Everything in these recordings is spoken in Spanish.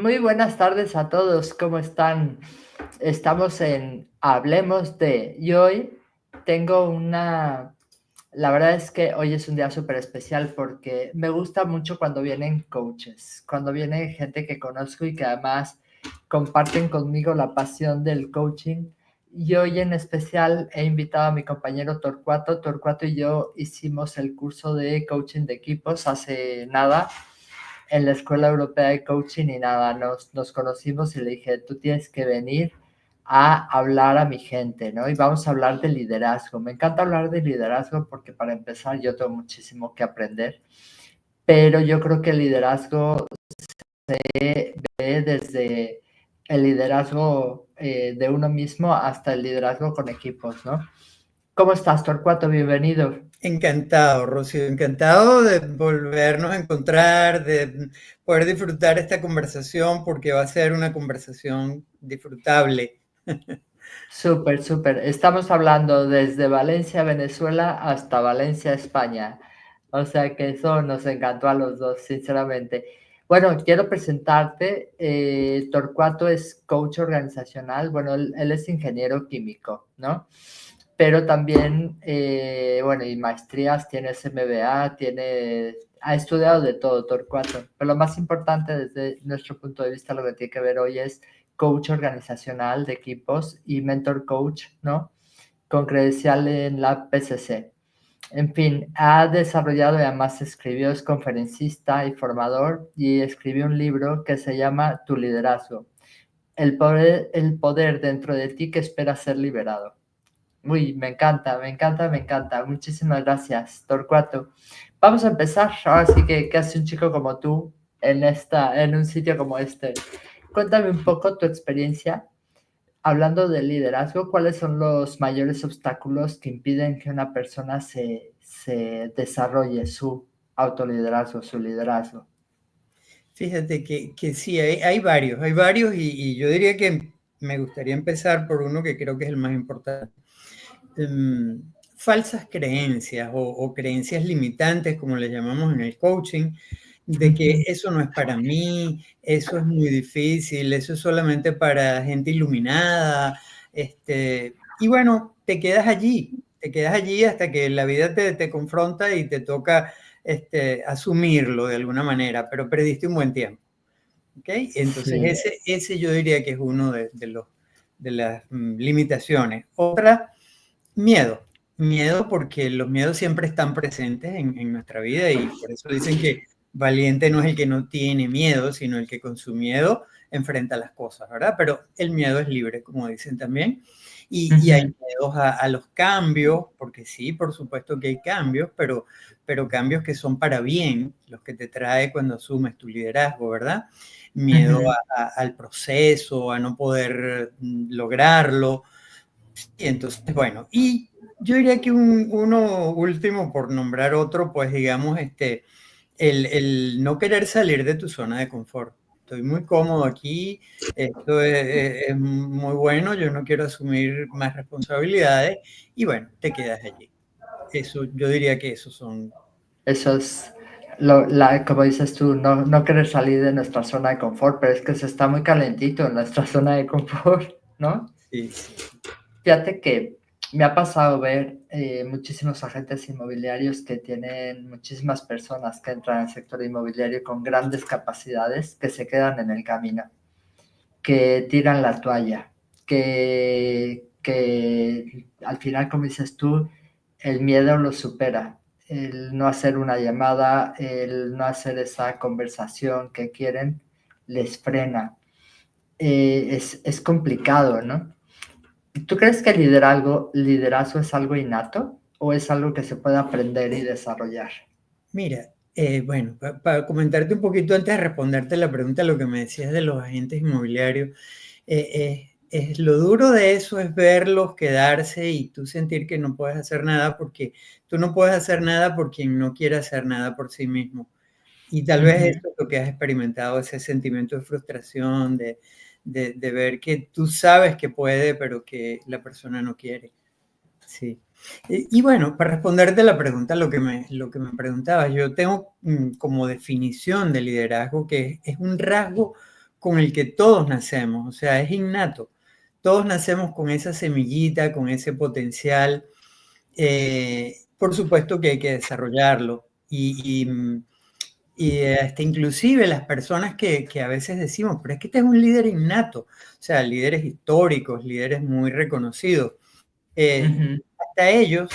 Muy buenas tardes a todos, ¿cómo están? Estamos en Hablemos de y hoy tengo la verdad es que hoy es un día súper especial porque me gusta mucho cuando vienen coaches, cuando viene gente que conozco y que además comparten conmigo la pasión del coaching. Y hoy en especial he invitado a mi compañero Torcuato. Torcuato y yo hicimos el curso de coaching de equipos hace nada en la Escuela Europea de Coaching y nada, nos conocimos y le dije, tú tienes que venir a hablar a mi gente, ¿no? Y vamos a hablar de liderazgo. Me encanta hablar de liderazgo porque para empezar yo tengo muchísimo que aprender, pero yo creo que el liderazgo ve desde el liderazgo de uno mismo hasta el liderazgo con equipos, ¿no? ¿Cómo estás, Torcuato? Bienvenido. Encantado, Rocío, encantado de volvernos a encontrar, de poder disfrutar esta conversación, porque va a ser una conversación disfrutable. Súper, súper. Estamos hablando desde Valencia, Venezuela, hasta Valencia, España. O sea que eso nos encantó a los dos, sinceramente. Bueno, quiero presentarte. Torcuato es coach organizacional. Bueno, él es ingeniero químico, ¿no? Pero también, bueno, y maestrías, tiene MBA, ha estudiado de todo, Torcuato. Pero lo más importante desde nuestro punto de vista, lo que tiene que ver hoy es coach organizacional de equipos y mentor coach, ¿no? Con credencial en la PCC. En fin, ha desarrollado y además escribió, es conferencista y formador y escribió un libro que se llama Tu liderazgo, el poder dentro de ti que espera ser liberado. Uy, me encanta, me encanta, me encanta. Muchísimas gracias, Torcuato. Vamos a empezar. Ahora sí que hace un chico como tú en un sitio como este. Cuéntame un poco tu experiencia hablando de liderazgo. ¿Cuáles son los mayores obstáculos que impiden que una persona se desarrolle su autoliderazgo, su liderazgo? Fíjate que sí, hay varios y yo diría que me gustaría empezar por uno que creo que es el más importante. Em, Falsas creencias o creencias limitantes, como le llamamos en el coaching, de que Ujú. eso no es para mí, eso es muy difícil, eso es solamente para gente iluminada, y bueno, te quedas allí hasta que la vida te confronta y te toca asumirlo de alguna manera, pero perdiste un buen tiempo, ¿ok? Entonces Sí. ese yo diría que es uno de las limitaciones. Otra, miedo. Miedo porque los miedos siempre están presentes en nuestra vida y por eso dicen que valiente no es el que no tiene miedo, sino el que con su miedo enfrenta las cosas, ¿verdad? Pero el miedo es libre, como dicen también. Y hay Ujú. miedos a los cambios, porque sí, por supuesto que hay cambios, pero cambios que son para bien, los que te trae cuando asumes tu liderazgo, ¿verdad? Miedo Ujú. al proceso, a no poder lograrlo. Y entonces, bueno, y yo diría que uno último, por nombrar otro, pues digamos, el no querer salir de tu zona de confort. Estoy muy cómodo aquí, esto es muy bueno, yo no quiero asumir más responsabilidades y bueno, te quedas allí. Eso, yo diría que esos son. Eso es, como dices tú, no querer salir de nuestra zona de confort, pero es que se está muy calentito en nuestra zona de confort, ¿no? Sí, sí, sí. Fíjate que me ha pasado ver muchísimos agentes inmobiliarios que tienen muchísimas personas que entran al sector inmobiliario con grandes capacidades que se quedan en el camino, que tiran la toalla, que al final, como dices tú, el miedo lo supera. El no hacer una llamada, el no hacer esa conversación que quieren, les frena. Es complicado, ¿no? ¿Tú crees que el liderazgo es algo innato o es algo que se puede aprender y desarrollar? Mira, bueno, para comentarte un poquito antes de responderte la pregunta, lo que me decías de los agentes inmobiliarios, lo duro de eso es verlos quedarse y tú sentir que no puedes hacer nada porque tú no puedes hacer nada por quien no quiere hacer nada por sí mismo. Y tal vez Ujú. eso es lo que has experimentado, ese sentimiento de frustración, de ver que tú sabes que puede, pero que la persona no quiere. Sí. Y bueno, para responderte la pregunta, lo que me preguntabas, yo tengo como definición de liderazgo que es un rasgo con el que todos nacemos, o sea, es innato. Todos nacemos con esa semillita, con ese potencial. Por supuesto que hay que desarrollarlo. Inclusive las personas que a veces decimos, pero es que este es un líder innato, o sea, líderes históricos, líderes muy reconocidos. Hasta ellos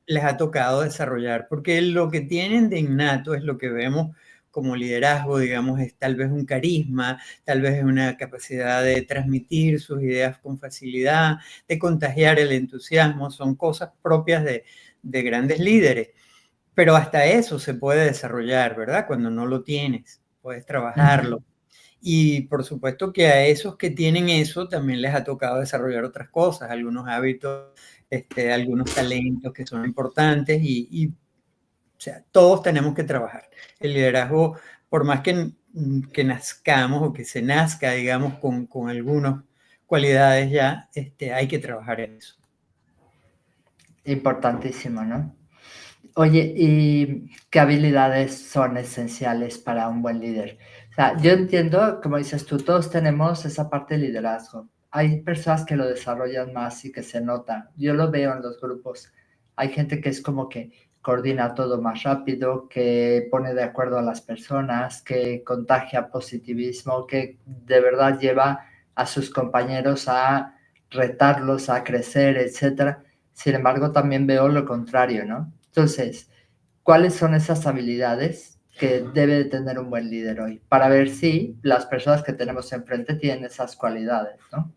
les ha tocado desarrollar, porque lo que tienen de innato es lo que vemos como liderazgo, digamos, es tal vez un carisma, tal vez es una capacidad de transmitir sus ideas con facilidad, de contagiar el entusiasmo, son cosas propias de grandes líderes. Pero hasta eso se puede desarrollar, ¿verdad? Cuando no lo tienes, puedes trabajarlo. Y por supuesto que a esos que tienen eso también les ha tocado desarrollar otras cosas, algunos hábitos, algunos talentos que son importantes o sea, todos tenemos que trabajar. El liderazgo, por más que nazcamos o que se nazca, digamos, con algunas cualidades ya, hay que trabajar en eso. Importantísimo, ¿no? Oye, ¿y qué habilidades son esenciales para un buen líder? O sea, yo entiendo, como dices tú, todos tenemos esa parte de liderazgo. Hay personas que lo desarrollan más y que se nota. Yo lo veo en los grupos. Hay gente que es como que coordina todo más rápido, que pone de acuerdo a las personas, que contagia positivismo, que de verdad lleva a sus compañeros a retarlos, a crecer, etcétera. Sin embargo, también veo lo contrario, ¿no? Entonces, ¿cuáles son esas habilidades que debe de tener un buen líder hoy? Para ver si las personas que tenemos enfrente tienen esas cualidades, ¿no?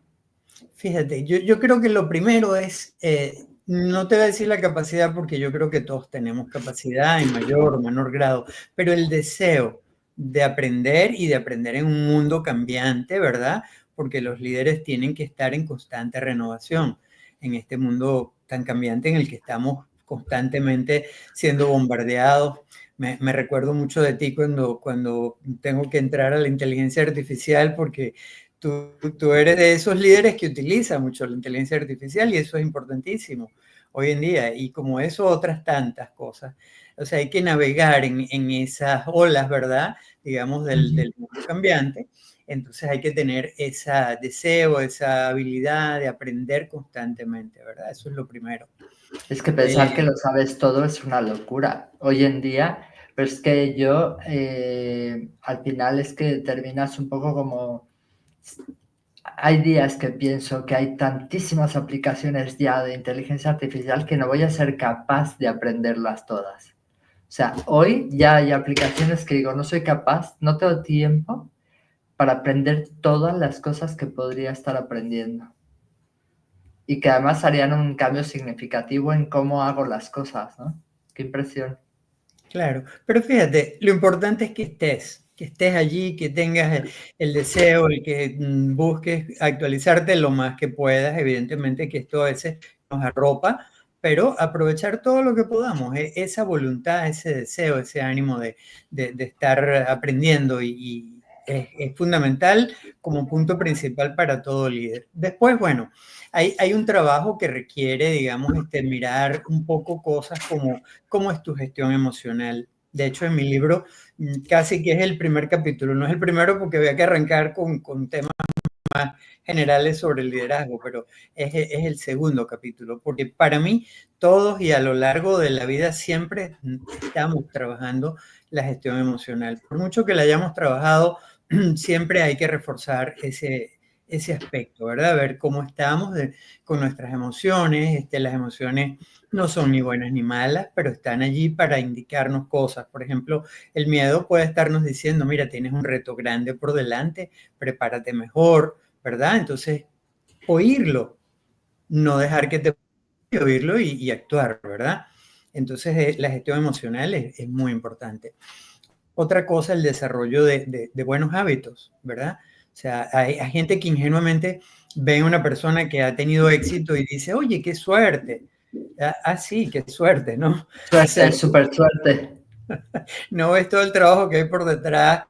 Fíjate, yo creo que lo primero es, no te voy a decir la capacidad porque yo creo que todos tenemos capacidad en mayor o menor grado, pero el deseo de aprender y de aprender en un mundo cambiante, ¿verdad? Porque los líderes tienen que estar en constante renovación en este mundo tan cambiante en el que estamos constantemente siendo bombardeados. Me recuerdo mucho de ti cuando tengo que entrar a la inteligencia artificial porque tú eres de esos líderes que utilizan mucho la inteligencia artificial y eso es importantísimo hoy en día. Y como eso, otras tantas cosas. O sea, hay que navegar en esas olas, ¿verdad? Digamos, del mundo cambiante. Entonces hay que tener ese deseo, esa habilidad de aprender constantemente, ¿verdad? Eso es lo primero. Es que pensar que lo sabes todo es una locura. Hoy en día, pero es que yo, al final es que terminas un poco como... Hay días que pienso que hay tantísimas aplicaciones ya de inteligencia artificial que no voy a ser capaz de aprenderlas todas. O sea, hoy ya hay aplicaciones que digo, no soy capaz, no tengo tiempo para aprender todas las cosas que podría estar aprendiendo. Y que además harían un cambio significativo en cómo hago las cosas, ¿no? Qué impresión. Claro, pero fíjate, lo importante es que estés allí, que tengas el deseo, el que busques actualizarte lo más que puedas. Evidentemente que esto a veces nos arropa, pero aprovechar todo lo que podamos, esa voluntad, ese deseo, ese ánimo de estar aprendiendo y es fundamental como punto principal para todo líder. Después, bueno, hay un trabajo que requiere, digamos, mirar un poco cosas como cómo es tu gestión emocional. De hecho, en mi libro casi que es el primer capítulo, no es el primero porque había que arrancar con temas más generales sobre el liderazgo, pero es el segundo capítulo, porque para mí todos y a lo largo de la vida siempre estamos trabajando la gestión emocional. Por mucho que la hayamos trabajado, siempre hay que reforzar ese aspecto, ¿verdad? Ver cómo estamos con nuestras emociones. Las emociones no son ni buenas ni malas, pero están allí para indicarnos cosas. Por ejemplo, el miedo puede estarnos diciendo, mira, tienes un reto grande por delante, prepárate mejor, ¿verdad? Entonces, oírlo, no dejar que te oírlo y actuar, ¿verdad? Entonces, la gestión emocional es muy importante. Otra cosa, el desarrollo de buenos hábitos, ¿verdad? O sea, hay gente que ingenuamente ve a una persona que ha tenido éxito y dice, oye, qué suerte. Sí, qué suerte, ¿no? O sea, Suerte, súper suerte. no ves todo el trabajo que hay por detrás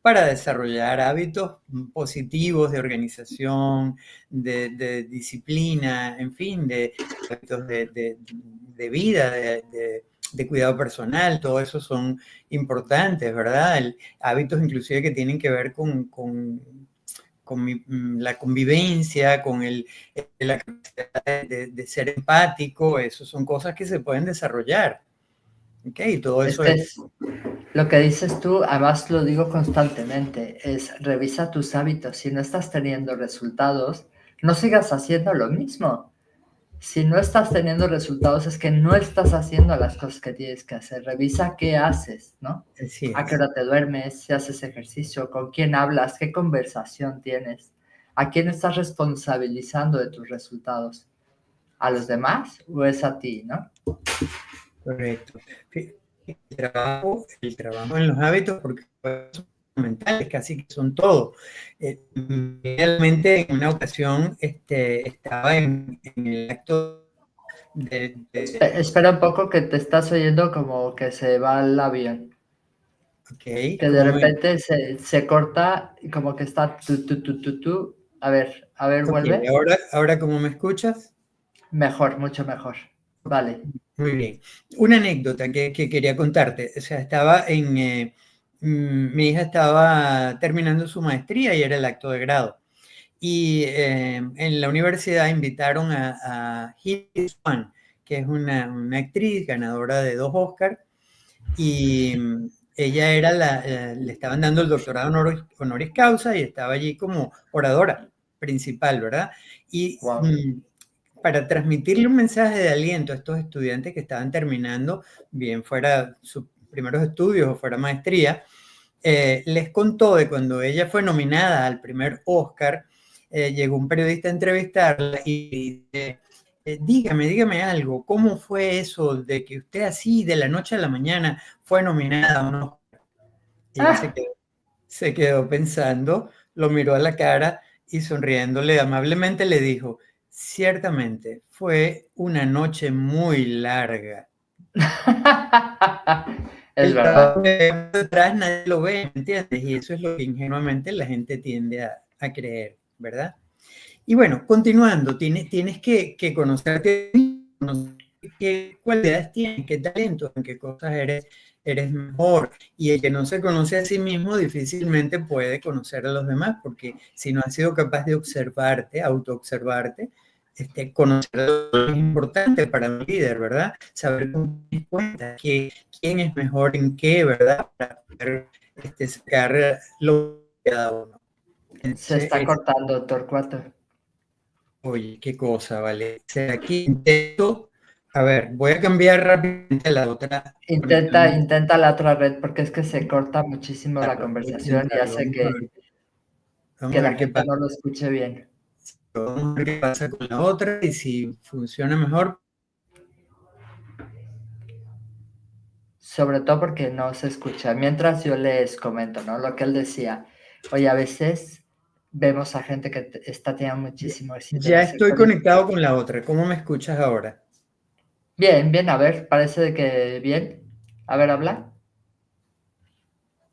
para desarrollar hábitos positivos de organización, de disciplina, en fin, de hábitos de vida, de cuidado personal, todo eso son importantes, ¿verdad? Hábitos inclusive que tienen que ver con la convivencia, con la capacidad de ser empático. Eso son cosas que se pueden desarrollar. ¿Ok? Todo eso es lo que dices tú, además lo digo constantemente, es revisa tus hábitos. Si no estás teniendo resultados, no sigas haciendo lo mismo. Si no estás teniendo resultados es que no estás haciendo las cosas que tienes que hacer. Revisa qué haces, ¿no? Así A qué es. hora te duermes, si haces ejercicio, con quién hablas, qué conversación tienes, a quién estás responsabilizando de tus resultados. ¿A los demás o es a ti, no? Correcto. El trabajo en los hábitos, porque son fundamentales, casi que son todo. Realmente en una ocasión estaba en el acto Espera un poco que te estás oyendo como que se va el avión. ok, Que de repente se corta y como que está tu. A ver, ok, vuelve. ahora ¿cómo me escuchas? Mejor, mucho mejor. Vale. Muy bien. Una anécdota que quería contarte. O sea, mi hija estaba terminando su maestría y era el acto de grado. Y en la universidad invitaron a Hilary Swank, que es una actriz ganadora de 2 Oscars, y ella le estaban dando el doctorado honoris causa y estaba allí como oradora principal, ¿verdad? Y Wow. para transmitirle un mensaje de aliento a estos estudiantes que estaban terminando, bien fuera sus primeros estudios o fuera maestría, les contó de cuando ella fue nominada al primer Oscar. Llegó un periodista a entrevistarla y dice, dígame algo, ¿cómo fue eso de que usted así de la noche a la mañana fue nominada a un Oscar? Y ella Ah, se quedó pensando, lo miró a la cara y sonriéndole amablemente le dijo, ciertamente fue una noche muy larga. es El verdad. trabajo que hay detrás nadie lo ve, ¿me entiendes? Y eso es lo que ingenuamente la gente tiende a creer, ¿verdad? Y bueno, continuando, tienes que conocerte, conocer qué cualidades tienes, qué talentos, en qué cosas eres mejor. Y el que no se conoce a sí mismo difícilmente puede conocer a los demás, porque si no has sido capaz de observarte, autoobservarte, conocer es importante para un líder, ¿verdad? Saber con quién cuenta, quién es mejor en qué, ¿verdad? Para poder sacar lo que cada uno. Se está Entonces, cortando, Torcuato. oye, qué cosa, vale. Aquí intento, a ver, voy a cambiar rápidamente a la otra conexión. Intenta la otra red porque es que se corta muchísimo la Voy a conversación y intentarlo. hace Vamos que a la ver qué gente pasa. no lo escuche bien. Vamos a ver qué pasa con la otra y si funciona mejor. Sobre todo porque no se escucha. Mientras yo les comento, ¿no? Lo que él decía. Oye, a veces vemos a gente que está teniendo muchísimo éxito en Ya el estoy sector. conectado con la otra. ¿Cómo me escuchas ahora? Bien, bien, a ver, parece que bien. A ver, habla.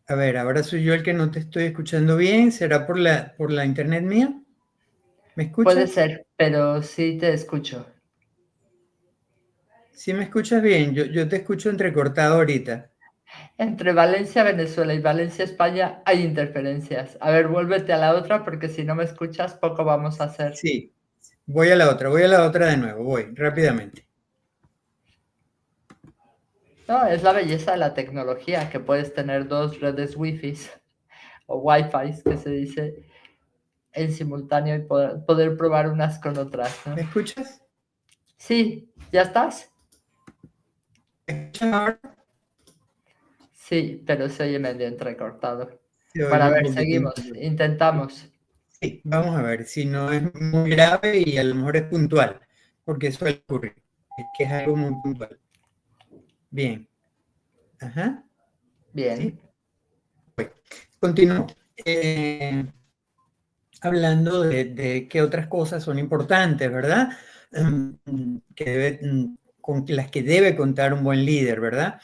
A ver, ahora soy yo el que no te estoy escuchando bien. ¿Será por la internet mía? ¿Me Puede escuchas? ser, pero sí te escucho. Sí me escuchas bien. Yo te escucho entrecortado ahorita. Entre Valencia, Venezuela y Valencia, España hay interferencias. A ver, vuélvete a la otra porque si no me escuchas, poco vamos a hacer. Sí, voy a la otra de nuevo, voy rápidamente. No, es la belleza de la tecnología, que puedes tener dos redes Wi-Fi o Wi-Fi, que se dice, en simultáneo y poder probar unas con otras, ¿no? ¿Me escuchas? Sí, ¿ya estás? ¿Me escuchas ahora? Sí, pero se oye medio entrecortado. Se Bueno, a oye un ver, poquitín. seguimos, intentamos. Sí, vamos a ver si no es muy grave y a lo mejor es puntual, porque suele ocurrir, es que es algo muy puntual. Bien, ajá, sí, Bien. continúo. Hablando de qué otras cosas son importantes, ¿verdad? Con las que debe contar un buen líder, ¿verdad?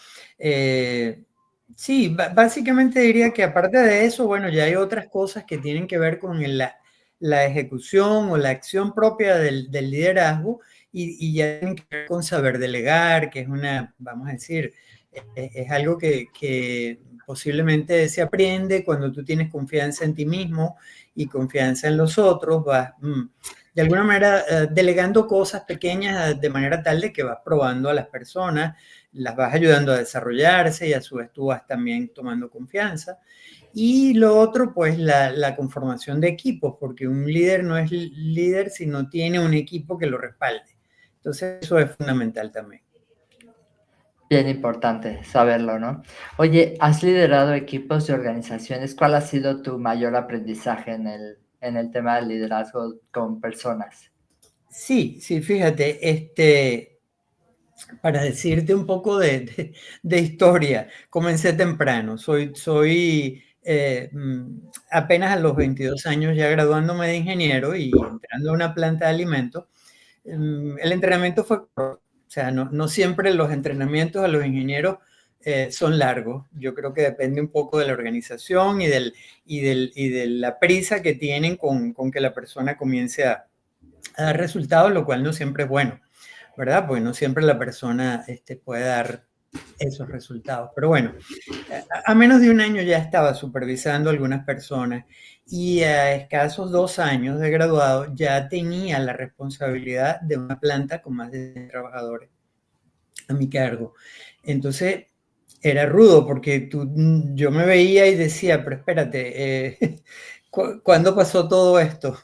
Sí, básicamente diría que aparte de eso, bueno, ya hay otras cosas que tienen que ver con la ejecución o la acción propia del liderazgo y ya tienen que ver con saber delegar, que es vamos a decir, es algo que posiblemente se aprende cuando tú tienes confianza en ti mismo y confianza en los otros, vas de alguna manera delegando cosas pequeñas de manera tal de que vas probando a las personas, las vas ayudando a desarrollarse y a su vez tú vas también tomando confianza. Y lo otro, pues la conformación de equipos, porque un líder no es líder si no tiene un equipo que lo respalde. Entonces eso es fundamental también. Bien importante saberlo, ¿no? Oye, has liderado equipos y organizaciones. ¿Cuál ha sido tu mayor aprendizaje en el tema del liderazgo con personas? Sí, fíjate, para decirte un poco de historia, comencé temprano, soy apenas a los 22 años ya graduándome de ingeniero y entrando a una planta de alimentos. El entrenamiento fue corto, o sea, no siempre los entrenamientos a los ingenieros son largos. Yo creo que depende un poco de la organización y de la prisa que tienen con que la persona comience a dar resultados, lo cual no siempre es bueno, ¿verdad? Porque no siempre la persona puede dar esos resultados. Pero bueno, a menos de un año ya estaba supervisando a algunas personas y a escasos 2 años de graduado ya tenía la responsabilidad de una planta con más de 100 trabajadores a mi cargo. Entonces era rudo porque yo me veía y decía, pero espérate, ¿cuándo pasó todo esto?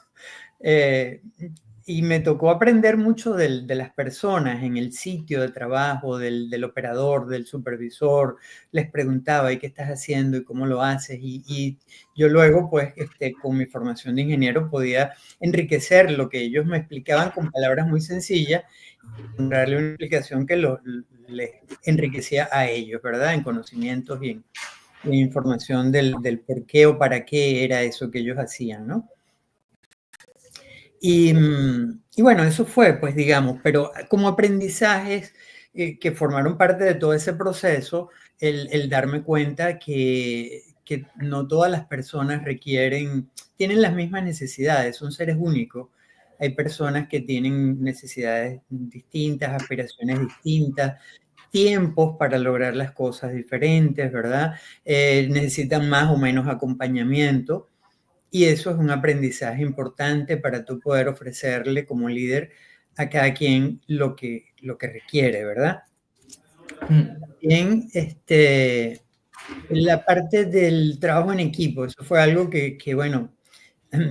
Y me tocó aprender mucho de las personas en el sitio de trabajo, del operador, del supervisor. Les preguntaba, ¿y qué estás haciendo? ¿Y cómo lo haces? Y yo luego, pues, con mi formación de ingeniero podía enriquecer lo que ellos me explicaban con palabras muy sencillas, darle una explicación que les enriquecía a ellos, ¿verdad? En conocimientos y en información del por qué o para qué era eso que ellos hacían, ¿no? Y bueno, eso fue, pues digamos, pero como aprendizajes que formaron parte de todo ese proceso, el darme cuenta que no todas las personas tienen las mismas necesidades, son seres únicos. Hay personas que tienen necesidades distintas, aspiraciones distintas, tiempos para lograr las cosas diferentes, ¿verdad? Necesitan más o menos acompañamiento. Y eso es un aprendizaje importante para tú poder ofrecerle como líder a cada quien lo que requiere, ¿verdad? Bien, la parte del trabajo en equipo, eso fue algo que, bueno,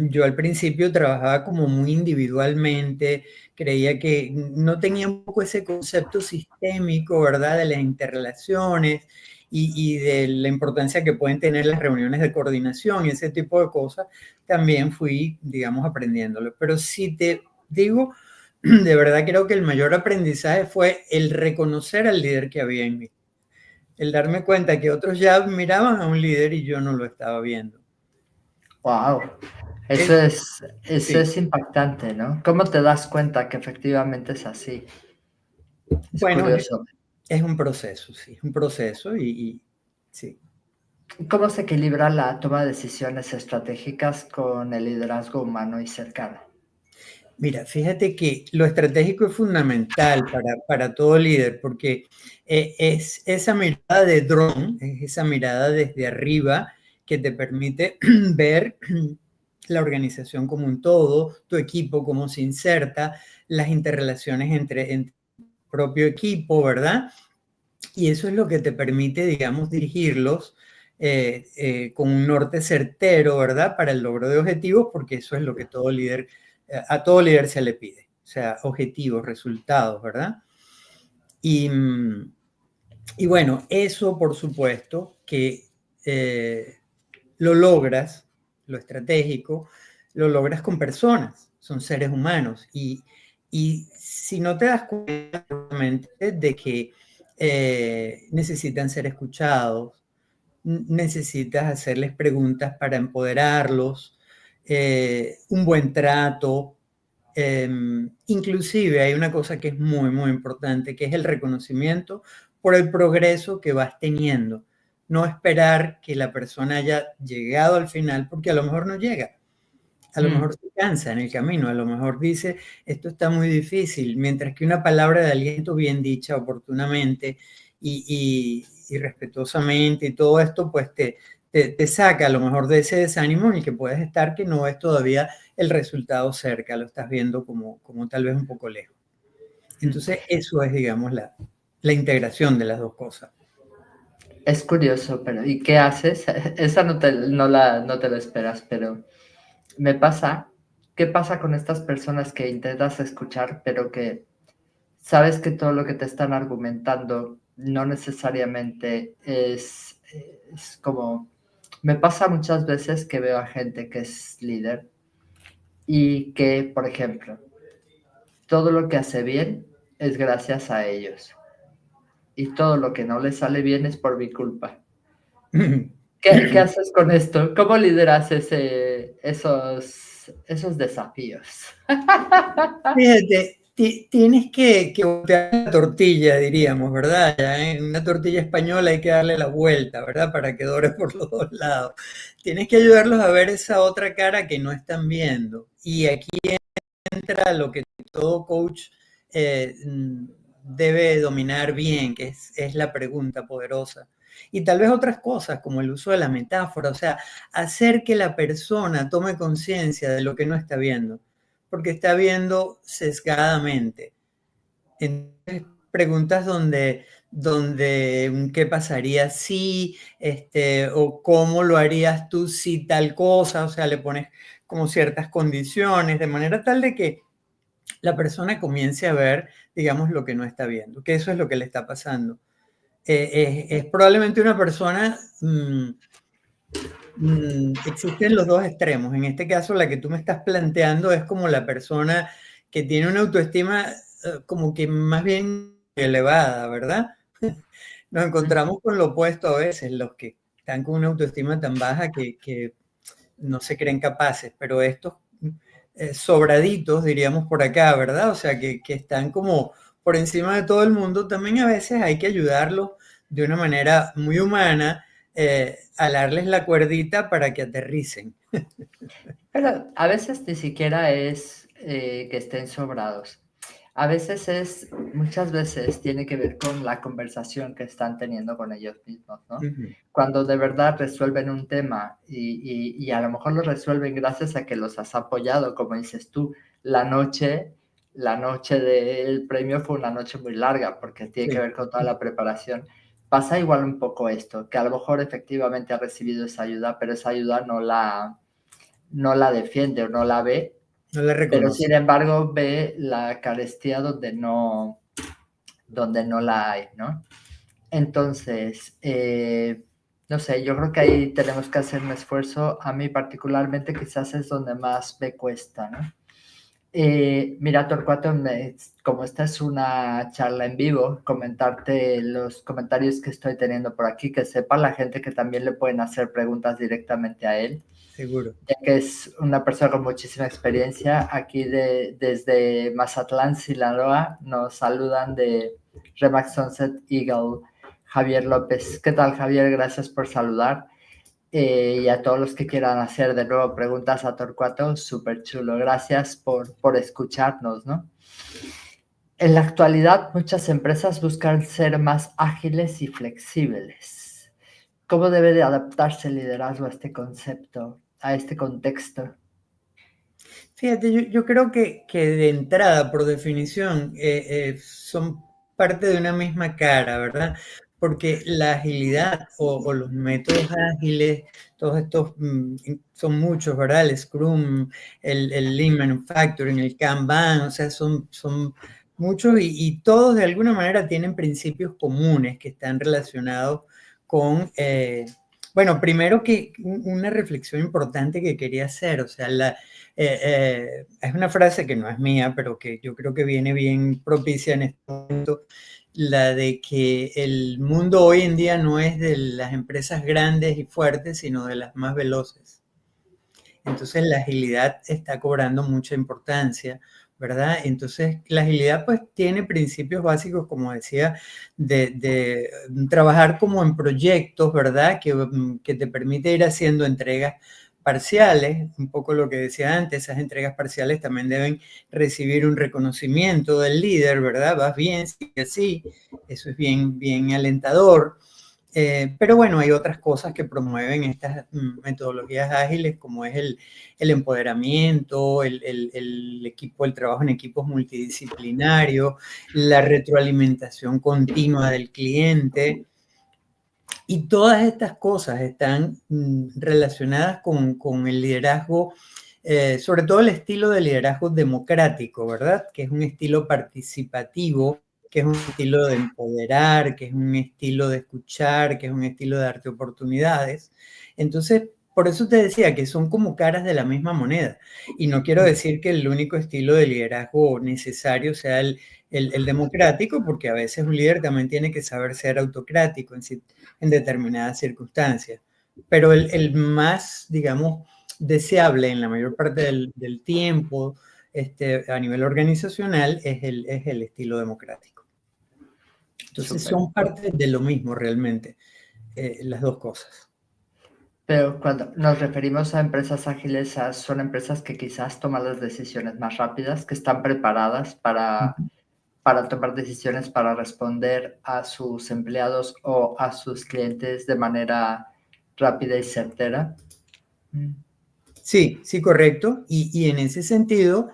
yo al principio trabajaba como muy individualmente, creía que no tenía un poco ese concepto sistémico, ¿verdad? De las interrelaciones y de la importancia que pueden tener las reuniones de coordinación y ese tipo de cosas, también fui, digamos, aprendiéndolo. Pero si te digo, de verdad creo que el mayor aprendizaje fue el reconocer al líder que había en mí, el darme cuenta que otros ya miraban a un líder y yo no lo estaba viendo. Wow, eso Sí. es impactante, ¿no? ¿Cómo te das cuenta que efectivamente es así? Es Bueno, curioso. es un proceso, sí, es un proceso y sí. ¿Cómo se equilibra la toma de decisiones estratégicas con el liderazgo humano y cercano? Mira, fíjate que lo estratégico es fundamental para todo líder porque es esa mirada de dron, es esa mirada desde arriba que te permite ver la organización como un todo, tu equipo cómo se inserta, las interrelaciones entre el propio equipo, ¿verdad? Y eso es lo que te permite, digamos, dirigirlos con un norte certero, ¿verdad? Para el logro de objetivos, porque eso es lo que todo líder, a todo líder se le pide. O sea, objetivos, resultados, ¿verdad? Y, y bueno, eso por supuesto que lo logras, lo estratégico, lo logras con personas, son seres humanos. Y si no te das cuenta de que necesitan ser escuchados, necesitas hacerles preguntas para empoderarlos, un buen trato. Inclusive hay una cosa que es muy, muy importante, que es el reconocimiento por el progreso que vas teniendo. No esperar que la persona haya llegado al final, porque a lo mejor no llega. A lo mejor se cansa en el camino, a lo mejor dice, esto está muy difícil, mientras que una palabra de aliento bien dicha oportunamente y respetuosamente y todo esto, pues te saca a lo mejor de ese desánimo en el que puedes estar, que no ves todavía el resultado cerca, lo estás viendo como tal vez un poco lejos. Entonces, eso es, digamos, la integración de las dos cosas. Es curioso, pero ¿y qué haces? Esa no te lo esperas, pero me pasa. ¿Qué pasa con estas personas que intentas escuchar, pero que sabes que todo lo que te están argumentando no necesariamente es como... Me pasa muchas veces que veo a gente que es líder y que, por ejemplo, todo lo que hace bien es gracias a ellos y todo lo que no les sale bien es por mi culpa. ¿Qué haces con esto? ¿Cómo lideras esos desafíos? Fíjate, tienes que voltear la tortilla, diríamos, ¿verdad? Ya en una tortilla española hay que darle la vuelta, ¿verdad? Para que dore por los dos lados. Tienes que ayudarlos a ver esa otra cara que no están viendo. Y aquí entra lo que todo coach debe dominar bien, que es la pregunta poderosa. Y tal vez otras cosas, como el uso de la metáfora, o sea, hacer que la persona tome conciencia de lo que no está viendo, porque está viendo sesgadamente. Entonces, preguntas donde qué pasaría si, o cómo lo harías tú si tal cosa, o sea, le pones como ciertas condiciones, de manera tal de que la persona comience a ver, digamos, lo que no está viendo, que eso es lo que le está pasando. Es probablemente una persona, existen los dos extremos. En este caso, la que tú me estás planteando es como la persona que tiene una autoestima como que más bien elevada, ¿verdad? Nos encontramos con lo opuesto a veces, los que están con una autoestima tan baja que no se creen capaces, pero estos sobraditos, diríamos por acá, ¿verdad? O sea, que están como por encima de todo el mundo, también a veces hay que ayudarlos de una manera muy humana, alarles la cuerdita para que aterricen. Pero a veces ni siquiera es que estén sobrados. A veces muchas veces tiene que ver con la conversación que están teniendo con ellos mismos, ¿no? Ujú. Cuando de verdad resuelven un tema y a lo mejor lo resuelven gracias a que los has apoyado, como dices tú, la noche, la noche del premio fue una noche muy larga porque tiene que Sí, ver con toda la preparación. Pasa igual un poco esto, que a lo mejor efectivamente ha recibido esa ayuda, pero esa ayuda no la defiende o no la ve, no la pero reconoce. sin embargo ve la carestía donde no la hay, ¿no? Entonces, no sé, yo creo que ahí tenemos que hacer un esfuerzo. A mí particularmente quizás es donde más me cuesta, ¿no? Mira, Torcuato, como esta es una charla en vivo, comentarte los comentarios que estoy teniendo por aquí, que sepa la gente que también le pueden hacer preguntas directamente a él, Seguro. ya que es una persona con muchísima experiencia. Aquí desde Mazatlán, Sinaloa, nos saludan de Remax Sunset Eagle, Javier López. ¿Qué tal, Javier? Gracias por saludar. Y a todos los que quieran hacer de nuevo preguntas a Torcuato, súper chulo. Gracias por escucharnos, ¿no? En la actualidad, muchas empresas buscan ser más ágiles y flexibles. ¿Cómo debe de adaptarse el liderazgo a este concepto, a este contexto? Fíjate, yo creo que de entrada, por definición, son parte de una misma cara, ¿verdad? Porque la agilidad o los métodos ágiles, todos estos son muchos, ¿verdad? El Scrum, el Lean Manufacturing, el Kanban, o sea, son muchos y todos de alguna manera tienen principios comunes que están relacionados con, bueno, primero que una reflexión importante que quería hacer, o sea, es una frase que no es mía, pero que yo creo que viene bien propicia en este momento, la de que el mundo hoy en día no es de las empresas grandes y fuertes, sino de las más veloces. Entonces la agilidad está cobrando mucha importancia, ¿verdad? Entonces la agilidad pues tiene principios básicos, como decía, de trabajar como en proyectos, ¿verdad? Que te permite ir haciendo entregas parciales, un poco lo que decía antes, esas entregas parciales también deben recibir un reconocimiento del líder, ¿verdad? Vas bien, sigue así, eso es bien, bien alentador. Pero bueno, hay otras cosas que promueven estas metodologías ágiles, como es el empoderamiento, el equipo, el trabajo en equipos multidisciplinarios, la retroalimentación continua del cliente. Y todas estas cosas están relacionadas con el liderazgo, sobre todo el estilo de liderazgo democrático, ¿verdad? Que es un estilo participativo, que es un estilo de empoderar, que es un estilo de escuchar, que es un estilo de darte oportunidades. Entonces, por eso te decía que son como caras de la misma moneda. Y no quiero decir que el único estilo de liderazgo necesario sea el democrático, porque a veces un líder también tiene que saber ser autocrático en determinadas circunstancias. Pero el más, digamos, deseable en la mayor parte del tiempo a nivel organizacional es el estilo democrático. Entonces Súper. son parte de lo mismo realmente, las dos cosas. Pero cuando nos referimos a empresas ágiles, son empresas que quizás toman las decisiones más rápidas, que están preparadas para tomar decisiones, para responder a sus empleados o a sus clientes de manera rápida y certera. Sí, sí, correcto. Y en ese sentido,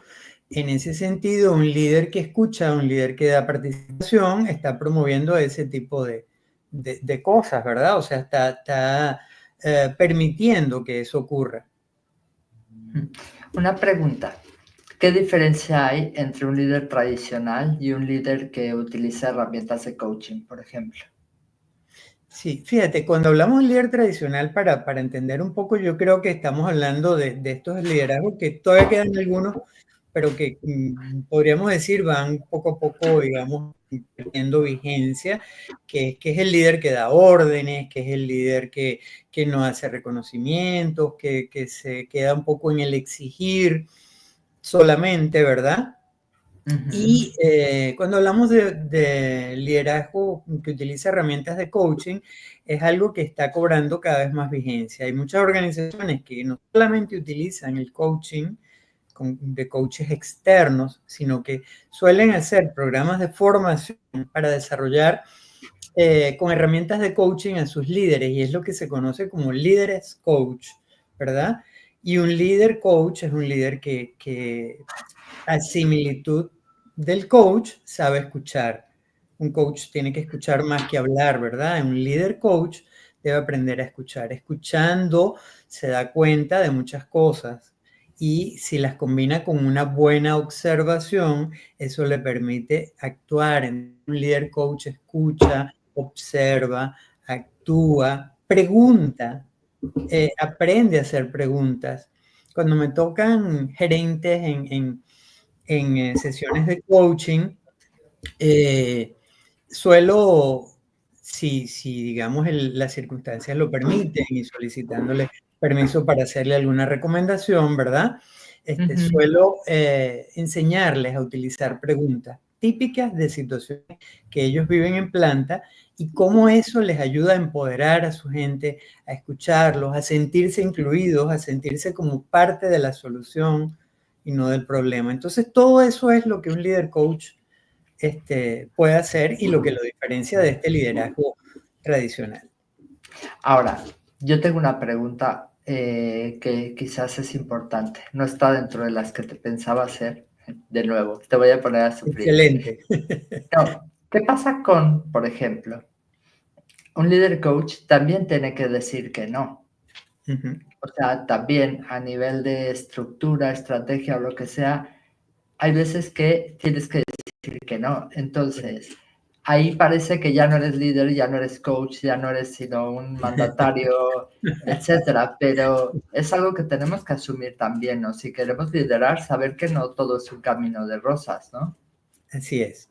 un líder que escucha, un líder que da participación, está promoviendo ese tipo de cosas, ¿verdad? O sea, está permitiendo que eso ocurra. Una pregunta. ¿Qué diferencia hay entre un líder tradicional y un líder que utiliza herramientas de coaching, por ejemplo? Sí, fíjate, cuando hablamos de líder tradicional, para entender un poco, yo creo que estamos hablando de estos liderazgos que todavía quedan algunos, pero que podríamos decir van poco a poco, digamos, perdiendo vigencia, que es el líder que da órdenes, que es el líder que no hace reconocimientos, que se queda un poco en el exigir solamente, ¿verdad? Y cuando hablamos de liderazgo que utiliza herramientas de coaching, es algo que está cobrando cada vez más vigencia. Hay muchas organizaciones que no solamente utilizan el coaching de coaches externos, sino que suelen hacer programas de formación para desarrollar con herramientas de coaching a sus líderes, y es lo que se conoce como líderes coach, ¿verdad? Y un líder coach es un líder que a similitud del coach sabe escuchar. Un coach tiene que escuchar más que hablar, ¿verdad? Un líder coach debe aprender a escuchar. Escuchando se da cuenta de muchas cosas, y si las combina con una buena observación, eso le permite actuar. Un líder coach escucha, observa, actúa, pregunta, aprende a hacer preguntas. Cuando me tocan gerentes en sesiones de coaching, suelo, si digamos las circunstancias lo permiten, y solicitándole permiso para hacerle alguna recomendación, ¿verdad? Suelo enseñarles a utilizar preguntas típicas de situaciones que ellos viven en planta, y cómo eso les ayuda a empoderar a su gente, a escucharlos, a sentirse incluidos, a sentirse como parte de la solución y no del problema. Entonces, todo eso es lo que un líder coach puede hacer, y lo que lo diferencia de este liderazgo tradicional. Ahora, yo tengo una pregunta que quizás es importante. No está dentro de las que te pensaba hacer. De nuevo, te voy a poner a sufrir. Excelente. No, ¿qué pasa con, por ejemplo, un líder coach también tiene que decir que no? O sea, también a nivel de estructura, estrategia o lo que sea, hay veces que tienes que decir que no. Entonces, ahí parece que ya no eres líder, ya no eres coach, ya no eres sino un mandatario, etcétera. Pero es algo que tenemos que asumir también, ¿no? Si queremos liderar, saber que no todo es un camino de rosas, ¿no? Así es,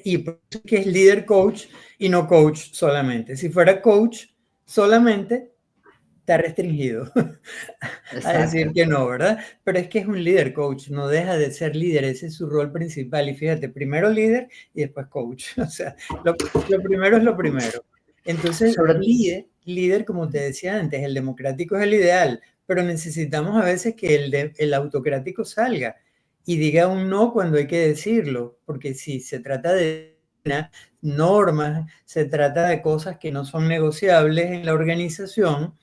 y por eso es que es líder coach y no coach solamente. Si fuera coach solamente, está restringido a decir que no, ¿verdad? Pero es que es un líder coach, no deja de ser líder, ese es su rol principal. Y fíjate, primero líder y después coach. O sea, lo primero es lo primero. Entonces, líder, como te decía antes, el democrático es el ideal, pero necesitamos a veces que el autocrático salga y diga un no cuando hay que decirlo, porque si se trata de normas, se trata de cosas que no son negociables en la organización,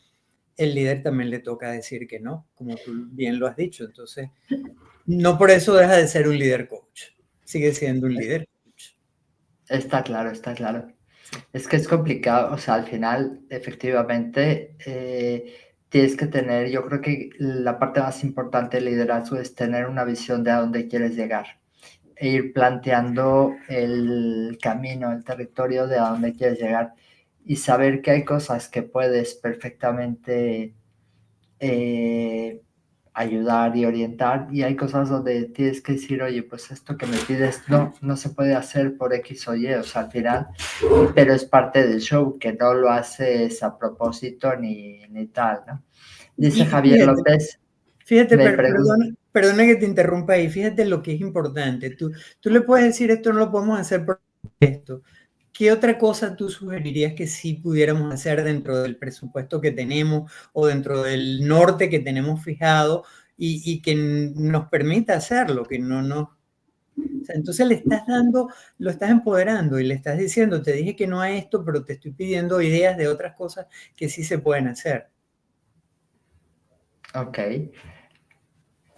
el líder también le toca decir que no, como tú bien lo has dicho. Entonces, no por eso deja de ser un líder coach, sigue siendo un líder coach. Está claro, está claro. Es que es complicado, o sea, al final, efectivamente, tienes que tener, yo creo que la parte más importante del liderazgo es tener una visión de a dónde quieres llegar e ir planteando el camino, el territorio de a dónde quieres llegar y saber que hay cosas que puedes perfectamente ayudar y orientar y hay cosas donde tienes que decir, oye, pues esto que me pides no se puede hacer por X o Y, o sea, al final, pero es parte del show, que no lo haces a propósito ni tal, ¿no? Dice Y Javier López, fíjate, me pregunta, perdona que te interrumpa ahí, fíjate lo que es importante. Tú le puedes decir esto no lo podemos hacer por esto. ¿Qué otra cosa tú sugerirías que sí pudiéramos hacer dentro del presupuesto que tenemos o dentro del norte que tenemos fijado y que nos permita hacerlo, que no nos... O sea, entonces le estás dando, lo estás empoderando y le estás diciendo, te dije que no a esto, pero te estoy pidiendo ideas de otras cosas que sí se pueden hacer. ok,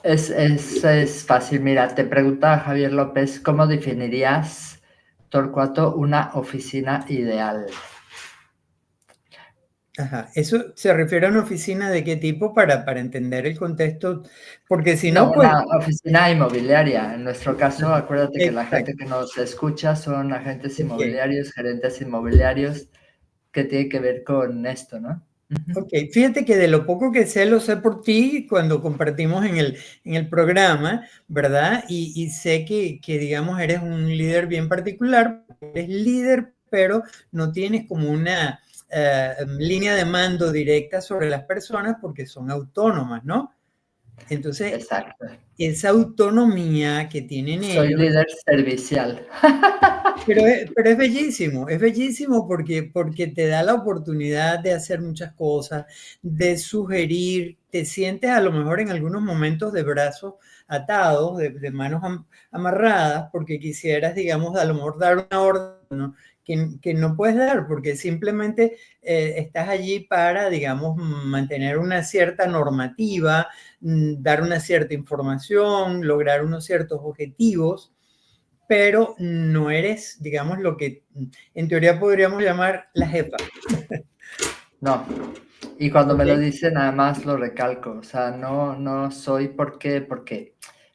es fácil, mira, te pregunta Javier López, ¿cómo definirías, Torcuato, una oficina ideal? Ajá, ¿eso se refiere a una oficina de qué tipo para entender el contexto? Porque si No, no, pues... una oficina inmobiliaria. En nuestro caso, acuérdate que la gente Exacto, que nos escucha son agentes ok. inmobiliarios, gerentes inmobiliarios, que tiene que ver con esto, ¿no? Ujú. Ok, fíjate que de lo poco que sé, lo sé por ti cuando compartimos en el programa, ¿verdad? Y sé que, digamos, eres un líder bien particular, eres líder, pero no tienes como una línea de mando directa sobre las personas porque son autónomas, ¿no? Entonces, Exacto. esa autonomía que tienen Soy ellos, líder servicial. pero es bellísimo porque te da la oportunidad de hacer muchas cosas, de sugerir, te sientes a lo mejor en algunos momentos de brazos atados, de manos amarradas, porque quisieras, digamos, a lo mejor dar una orden, ¿no? Que no puedes dar, porque simplemente estás allí para, digamos, mantener una cierta normativa, dar una cierta información, lograr unos ciertos objetivos, pero no eres, digamos, lo que en teoría podríamos llamar la jefa. No. Y cuando me lo ¿Ok? dicen, además lo recalco. O sea, no soy porque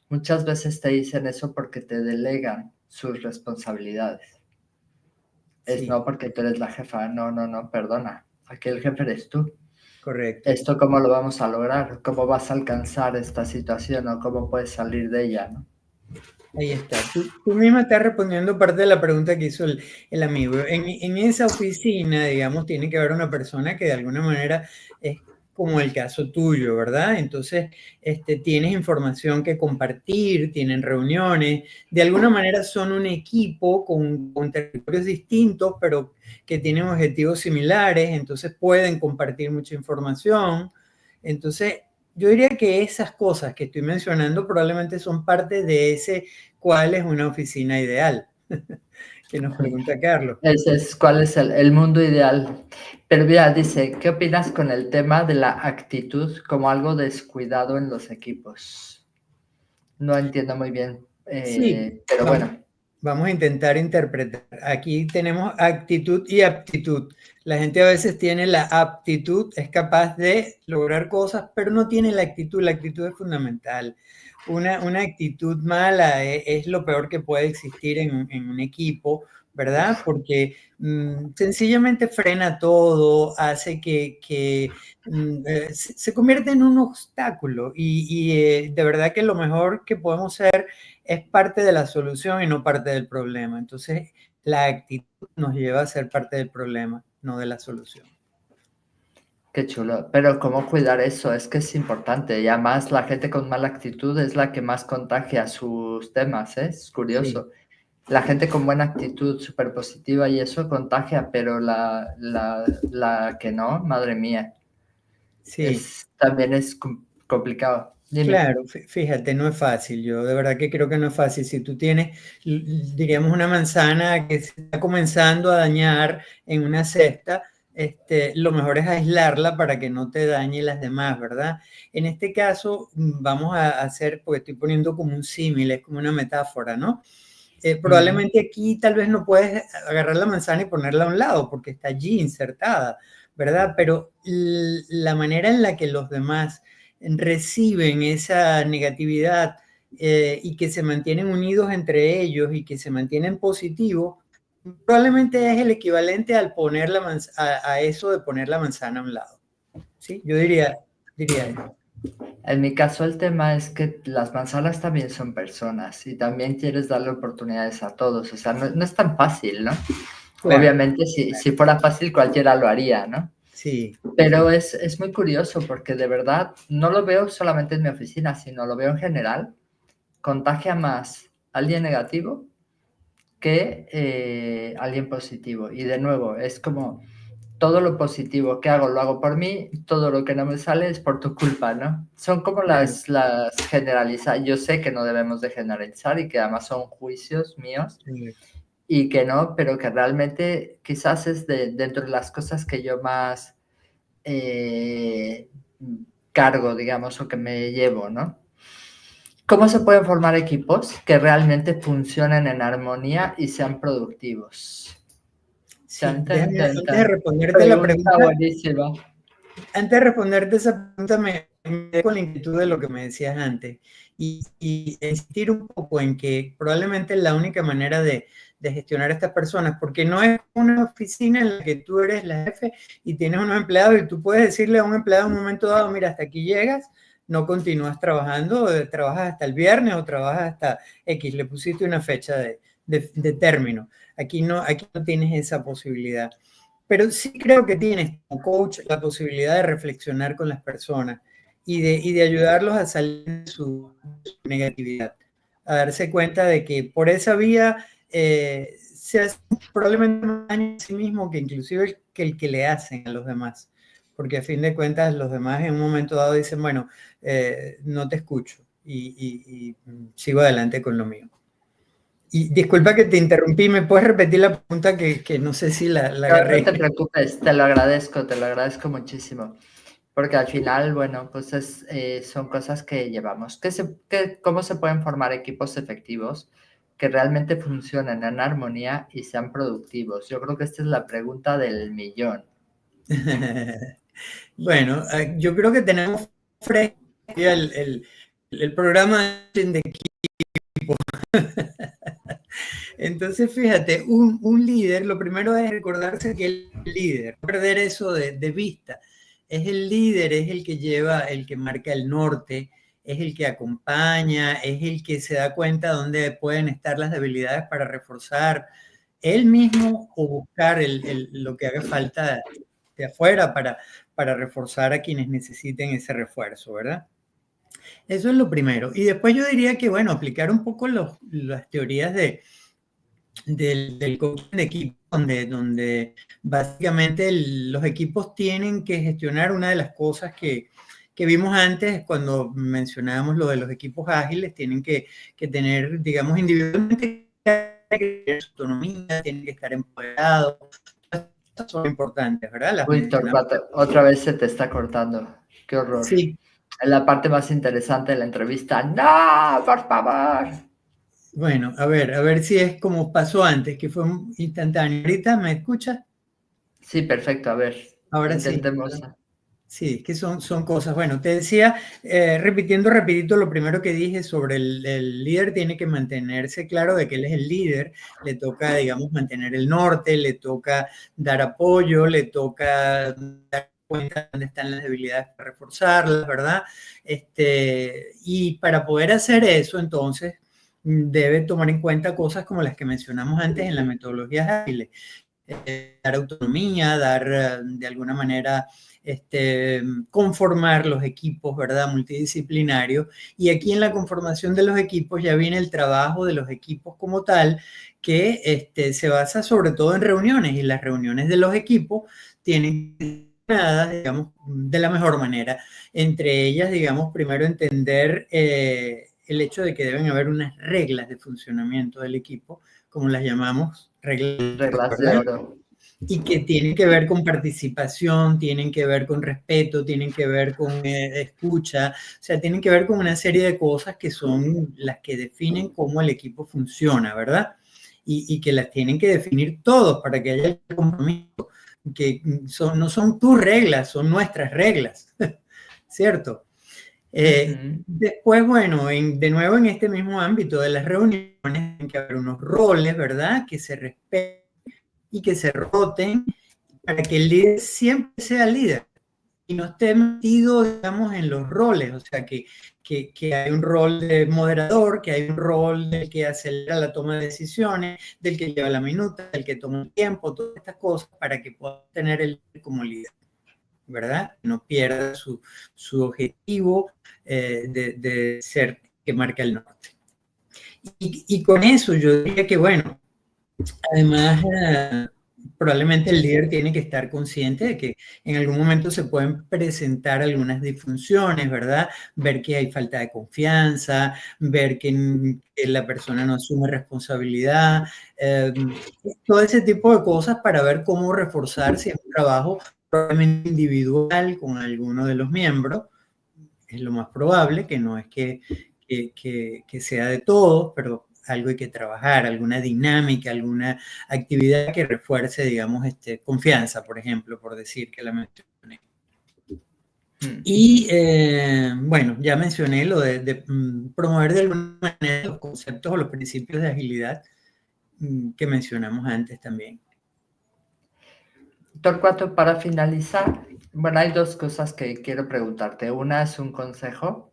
muchas veces te dicen eso porque te delegan sus responsabilidades. Es Sí, no porque tú eres la jefa. No, perdona. Aquí el jefe eres tú. correcto. ¿Esto cómo lo vamos a lograr? ¿Cómo vas a alcanzar esta situación o cómo puedes salir de ella, ¿no? Ahí está. Tú misma estás respondiendo parte de la pregunta que hizo el amigo. En esa oficina, digamos, tiene que haber una persona que de alguna manera es como el caso tuyo, ¿verdad? Entonces, tienes información que compartir, tienen reuniones, de alguna manera son un equipo con territorios distintos, pero que tienen objetivos similares, entonces pueden compartir mucha información. Entonces, yo diría que esas cosas que estoy mencionando probablemente son parte de ese cuál es una oficina ideal, que nos pregunta Carlos. Ese es cuál es el mundo ideal. Pero mira, dice, ¿qué opinas con el tema de la actitud como algo descuidado en los equipos? No entiendo muy bien, Sí, pero vamos, bueno, vamos a intentar interpretar. Aquí tenemos actitud y aptitud. La gente a veces tiene la aptitud, es capaz de lograr cosas, pero no tiene la actitud. La actitud es fundamental. Una actitud mala es lo peor que puede existir en un equipo, ¿verdad? Porque sencillamente frena todo, hace que se convierta en un obstáculo y de verdad que lo mejor que podemos ser es parte de la solución y no parte del problema. Entonces, la actitud nos lleva a ser parte del problema, no de la solución. qué chulo. Pero ¿cómo cuidar eso? Es que es importante. Y además la gente con mala actitud es la que más contagia sus temas, ¿eh? Es Sí, curioso. La gente con buena actitud, súper positiva y eso contagia, pero la que no, madre mía. Sí. También es complicado. Dime. Claro, fíjate, no es fácil. Yo de verdad que creo que no es fácil. Si tú tienes, diríamos, una manzana que se está comenzando a dañar en una cesta, lo mejor es aislarla para que no te dañe las demás, ¿verdad? En este caso, vamos a hacer, porque estoy poniendo como un símil, es como una metáfora, ¿no? Probablemente aquí tal vez no puedes agarrar la manzana y ponerla a un lado porque está allí insertada, ¿verdad? Pero la manera en la que los demás reciben esa negatividad y que se mantienen unidos entre ellos y que se mantienen positivos, probablemente es el equivalente al poner a eso de poner la manzana a un lado. ¿Sí? Yo diría eso. En mi caso el tema es que las manzanas también son personas y también quieres darle oportunidades a todos. O sea, no es tan fácil, ¿no? Claro, Obviamente, si fuera fácil, cualquiera lo haría, ¿no? sí. Pero es muy curioso porque de verdad no lo veo solamente en mi oficina, sino lo veo en general. Contagia más alguien negativo que alguien positivo. Y de nuevo, es como todo lo positivo que hago lo hago por mí, todo lo que no me sale es por tu culpa, ¿no? Son como Claro. las generalizadas. Yo sé que no debemos de generalizar y que además son juicios míos Sí. y que no, pero que realmente quizás es dentro de las cosas que yo más eh, cargo, digamos, o que me llevo, ¿no? ¿Cómo se pueden formar equipos que realmente funcionen en armonía y sean productivos? Sí, Tan, tan, déjame, tan, antes de tan. responderte la Pregunta pregunta, buenísima. antes de responderte esa pregunta, me quedé con la inquietud de lo que me decías antes y insistir un poco en que probablemente la única manera de gestionar a estas personas, porque no es una oficina en la que tú eres la jefe y tienes unos empleados y tú puedes decirle a un empleado en un momento dado, mira, hasta aquí llegas, no continúas trabajando, trabajas hasta el viernes o trabajas hasta X, le pusiste una fecha de término. Aquí no tienes esa posibilidad. Pero sí creo que tienes como coach la posibilidad de reflexionar con las personas y de ayudarlos a salir de su negatividad, a darse cuenta de que por esa vía se hace probablemente más daño a sí mismo que inclusive el que le hacen a los demás. Porque a fin de cuentas los demás en un momento dado dicen, bueno, no te escucho y sigo adelante con lo mío. Y disculpa que te interrumpí, ¿me puedes repetir la pregunta que no sé si la No, no agarré? te preocupes, te lo agradezco muchísimo. Porque al final, bueno, pues son cosas que llevamos. ¿Cómo se pueden formar equipos efectivos que realmente funcionen en armonía y sean productivos? Yo creo que esta es la pregunta del millón. Bueno, yo creo que tenemos fresco el programa de equipo. Entonces, fíjate, un líder, lo primero es recordarse que el líder, no perder eso de vista, es el líder, es el que lleva, el que marca el norte, es el que acompaña, es el que se da cuenta dónde pueden estar las debilidades para reforzar él mismo o buscar lo que haga falta de afuera para reforzar a quienes necesiten ese refuerzo, ¿verdad? Eso es lo primero. Y después yo diría que, bueno, aplicar un poco las teorías del coaching de equipo, donde básicamente los equipos tienen que gestionar una de las cosas que vimos antes cuando mencionábamos lo de los equipos ágiles, tienen que tener, digamos, individualmente autonomía, tienen que estar empoderados. Estas son importantes, ¿verdad? Las Uy, mencionamos. Torcuato, otra vez se te está cortando. Qué horror. Sí, En la parte más interesante de la entrevista. ¡No, por favor! bueno, a ver si es como pasó antes, que fue instantáneo. ¿Ahorita me escuchas? Sí, perfecto. A ver, Ahora sí. intentemos. Sí, es que son cosas. Bueno, te decía, repitiendo rapidito lo primero que dije sobre el líder tiene que mantenerse claro de que él es el líder, le toca, digamos, mantener el norte, le toca dar apoyo, le toca dar cuenta de dónde están las debilidades para reforzarlas, ¿verdad? Y para poder hacer eso, entonces, debe tomar en cuenta cosas como las que mencionamos antes en las metodologías ágiles, dar autonomía, dar de alguna manera conformar los equipos, ¿verdad? Multidisciplinarios. Y aquí en la conformación de los equipos ya viene el trabajo de los equipos como tal, que se basa sobre todo en reuniones y las reuniones de los equipos tienen digamos, de la mejor manera. Entre ellas, digamos, primero entender el hecho de que deben haber unas reglas de funcionamiento del equipo, como las llamamos, reglas de oro. Y que tienen que ver con participación, tienen que ver con respeto, tienen que ver con escucha, o sea, tienen que ver con una serie de cosas que son las que definen cómo el equipo funciona, ¿verdad? Y que las tienen que definir todos para que haya compromiso, que no son tus reglas, son nuestras reglas, ¿cierto? Después, bueno, de nuevo en este mismo ámbito de las reuniones, tienen que haber unos roles, ¿verdad? Que se respeten y que se roten para que el líder siempre sea líder y no esté metido, digamos, en los roles, o sea, que hay un rol de moderador, que hay un rol del que acelera la toma de decisiones, del que lleva la minuta, del que toma el tiempo, todas estas cosas para que pueda tener el líder como líder, ¿verdad? No pierda su objetivo de ser que marca el norte. Y con eso yo diría que, bueno, además, probablemente el líder tiene que estar consciente de que en algún momento se pueden presentar algunas disfunciones, ¿verdad? Ver que hay falta de confianza, ver que la persona no asume responsabilidad, todo ese tipo de cosas para ver cómo reforzar si es un trabajo probablemente individual con alguno de los miembros. Es lo más probable, que no es que sea de todos, pero algo hay que trabajar, alguna dinámica, alguna actividad que refuerce, digamos, confianza, por ejemplo, por decir que la mencioné. Y bueno, ya mencioné lo de promover de alguna manera los conceptos o los principios de agilidad que mencionamos antes también. Torcuato, para finalizar, bueno, hay dos cosas que quiero preguntarte. Una es un consejo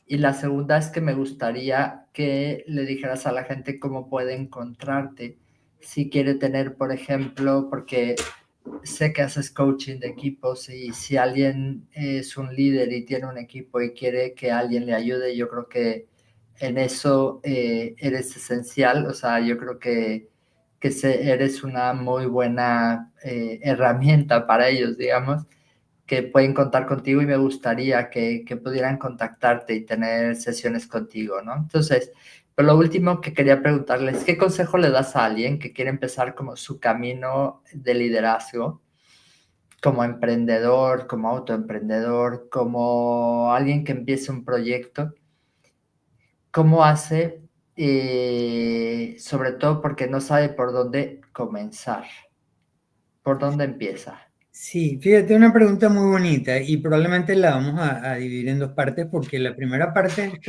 y la segunda es que me gustaría que le dijeras a la gente cómo puede encontrarte. Si quiere tener, por ejemplo, porque sé que haces coaching de equipos y si alguien es un líder y tiene un equipo y quiere que alguien le ayude, yo creo que en eso eres esencial. O sea, yo creo que eres una muy buena herramienta para ellos, digamos, que pueden contar contigo y me gustaría que pudieran contactarte y tener sesiones contigo, ¿no? Entonces, pero lo último que quería preguntarles, ¿qué consejo le das a alguien que quiere empezar como su camino de liderazgo, como emprendedor, como autoemprendedor, como alguien que empiece un proyecto? ¿Cómo hace? Sobre todo porque no sabe por dónde comenzar. ¿Por dónde empieza? Sí, fíjate, una pregunta muy bonita y probablemente la vamos a dividir en dos partes porque la primera parte es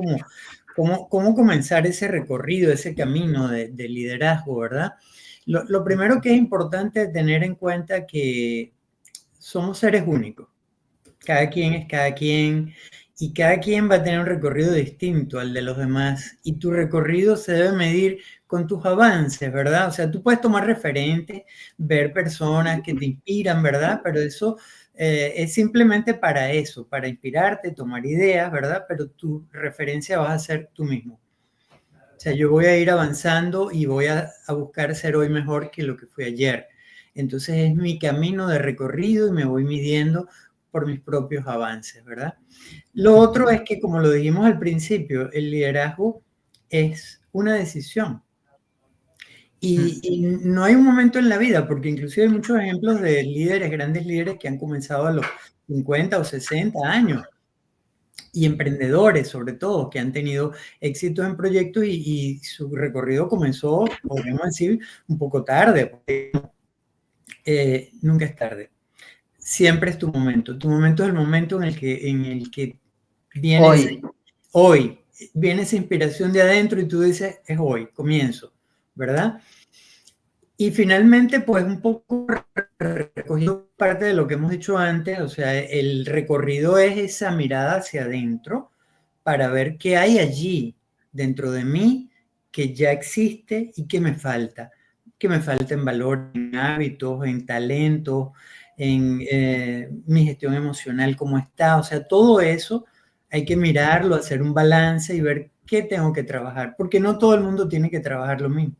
como cómo comenzar ese recorrido, ese camino de liderazgo, ¿verdad? Lo primero que es importante tener en cuenta que somos seres únicos. Cada quien es cada quien y cada quien va a tener un recorrido distinto al de los demás y tu recorrido se debe medir con tus avances, ¿verdad? O sea, tú puedes tomar referentes, ver personas que te inspiran, ¿verdad? Pero eso es simplemente para eso, para inspirarte, tomar ideas, ¿verdad? Pero tu referencia vas a ser tú mismo. O sea, yo voy a ir avanzando y voy a buscar ser hoy mejor que lo que fui ayer. Entonces es mi camino de recorrido y me voy midiendo por mis propios avances, ¿verdad? Lo otro es que, como lo dijimos al principio, el liderazgo es una decisión. Y no hay un momento en la vida, porque inclusive hay muchos ejemplos de líderes, grandes líderes que han comenzado a los 50 o 60 años y emprendedores sobre todo, que han tenido éxitos en proyectos y su recorrido comenzó, podríamos decir, un poco tarde, porque nunca es tarde. Siempre es tu momento. Tu momento es el momento en el que viene hoy viene esa inspiración de adentro y tú dices, es hoy, comienzo, ¿verdad? Y finalmente, pues un poco recogiendo parte de lo que hemos dicho antes, o sea, el recorrido es esa mirada hacia adentro para ver qué hay allí dentro de mí que ya existe y qué me falta. Que me falta en valor, en hábitos, en talentos, en mi gestión emocional, cómo está. O sea, todo eso hay que mirarlo, hacer un balance y ver qué tengo que trabajar, porque no todo el mundo tiene que trabajar lo mismo,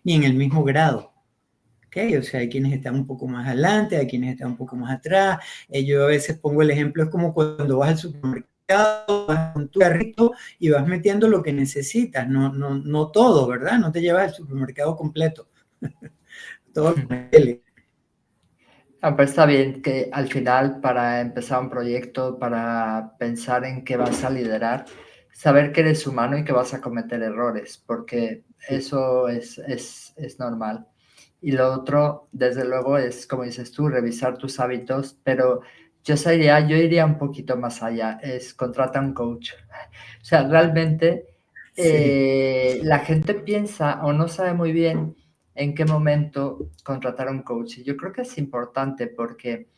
ni en el mismo grado. O sea, hay quienes están un poco más adelante, hay quienes están un poco más atrás. Yo a veces pongo el ejemplo, es como cuando vas al supermercado, vas con tu carrito y vas metiendo lo que necesitas, no todo, ¿verdad? No te llevas el supermercado completo. Todo lo que Pues está bien que al final, para empezar un proyecto, para pensar en qué vas a liderar, saber que eres humano y que vas a cometer errores, porque eso es normal. Y lo otro, desde luego, es, como dices tú, revisar tus hábitos, pero yo iría un poquito más allá, es contrata un coach. O sea, realmente la gente piensa o no sabe muy bien en qué momento contratar a un coach. Y yo creo que es importante porque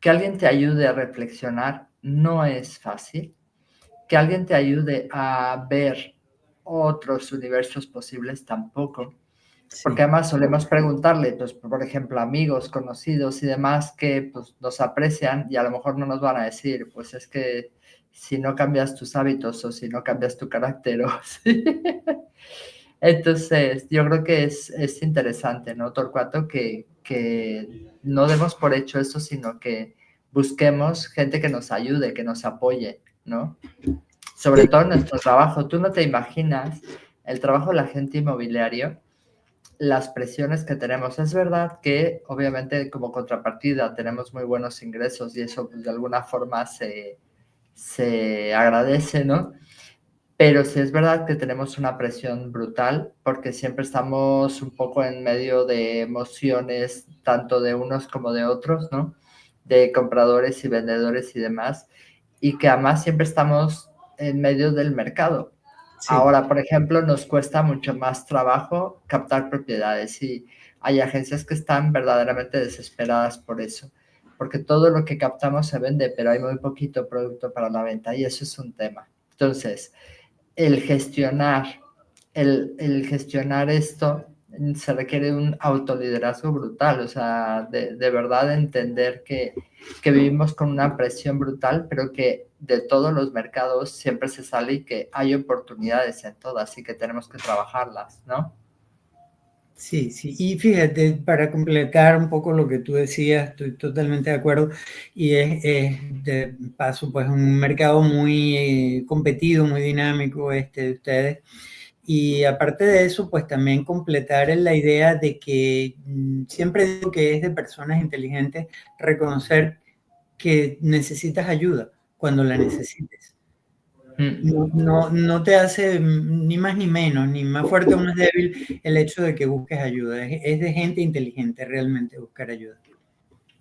que alguien te ayude a reflexionar no es fácil. Que alguien te ayude a ver otros universos posibles tampoco. Porque además solemos preguntarle, pues, por ejemplo, amigos, conocidos y demás que pues, nos aprecian y a lo mejor no nos van a decir, pues es que si no cambias tus hábitos o si no cambias tu carácter o sí. Entonces, yo creo que es interesante, ¿no, Torcuato? Que no demos por hecho eso, sino que busquemos gente que nos ayude, que nos apoye, ¿no? Sobre todo en nuestro trabajo. Tú no te imaginas el trabajo de la agente inmobiliario, las presiones que tenemos. Es verdad que, obviamente, como contrapartida, tenemos muy buenos ingresos y eso, pues, de alguna forma se agradece, ¿no? Pero sí es verdad que tenemos una presión brutal porque siempre estamos un poco en medio de emociones, tanto de unos como de otros, ¿no? De compradores y vendedores y demás, y que además siempre estamos en medio del mercado. Sí. Ahora, por ejemplo, nos cuesta mucho más trabajo captar propiedades y hay agencias que están verdaderamente desesperadas por eso, porque todo lo que captamos se vende, pero hay muy poquito producto para la venta y eso es un tema. Entonces, el gestionar, el gestionar esto se requiere un autoliderazgo brutal, o sea, de verdad entender que vivimos con una presión brutal, pero que de todos los mercados siempre se sale y que hay oportunidades en todas y que tenemos que trabajarlas, ¿no? Sí, sí, y fíjate, para completar un poco lo que tú decías, estoy totalmente de acuerdo, y es de paso, pues un mercado muy competido, muy dinámico de ustedes, y aparte de eso, pues también completar en la idea de que siempre digo que es de personas inteligentes reconocer que necesitas ayuda cuando la necesites. No te hace ni más ni menos, ni más fuerte o más débil el hecho de que busques ayuda. Es de gente inteligente realmente buscar ayuda.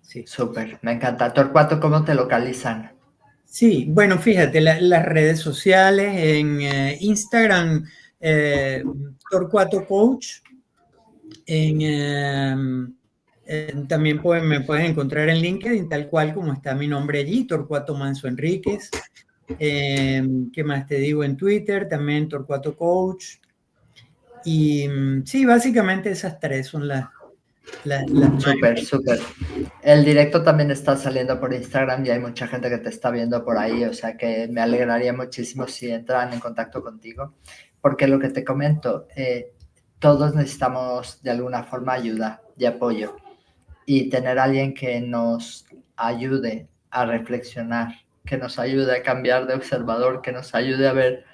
Sí. Súper, me encanta. Torcuato, ¿cómo te localizan? Sí, bueno, fíjate, las redes sociales, en Instagram, Torcuato Coach, también me puedes encontrar en LinkedIn, tal cual como está mi nombre allí, Torcuato Manso Enríquez. ¿Qué más te digo? En Twitter también Torcuato Coach. Y sí, básicamente esas tres son las Súper, súper. El directo también está saliendo por Instagram y hay mucha gente que te está viendo por ahí, o sea que me alegraría muchísimo si entran en contacto contigo, porque lo que te comento, todos necesitamos de alguna forma ayuda y apoyo y tener a alguien que nos ayude a reflexionar, que nos ayude a cambiar de observador, que nos ayude a ver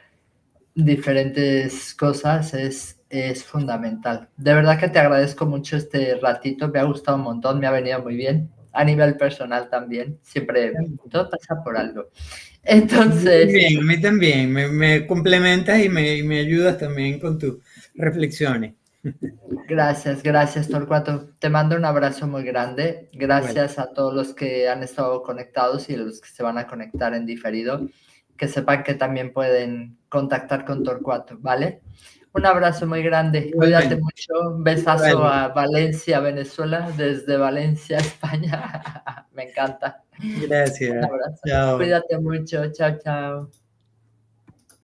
diferentes cosas es fundamental. De verdad que te agradezco mucho este ratito, me ha gustado un montón, me ha venido muy bien, a nivel personal también, siempre todo pasa por algo. Entonces... Bien, a mí también, me complementas y me ayudas también con tus reflexiones. Gracias, gracias Torcuato. Te mando un abrazo muy grande. Gracias a todos los que han estado conectados y los que se van a conectar en diferido. Que sepan que también pueden contactar con Torcuato, ¿vale? Un abrazo muy grande. Cuídate mucho. Un besazo a Valencia, Venezuela, desde Valencia, España. Me encanta. Gracias. Un abrazo. Chao. Cuídate mucho. Chao, chao.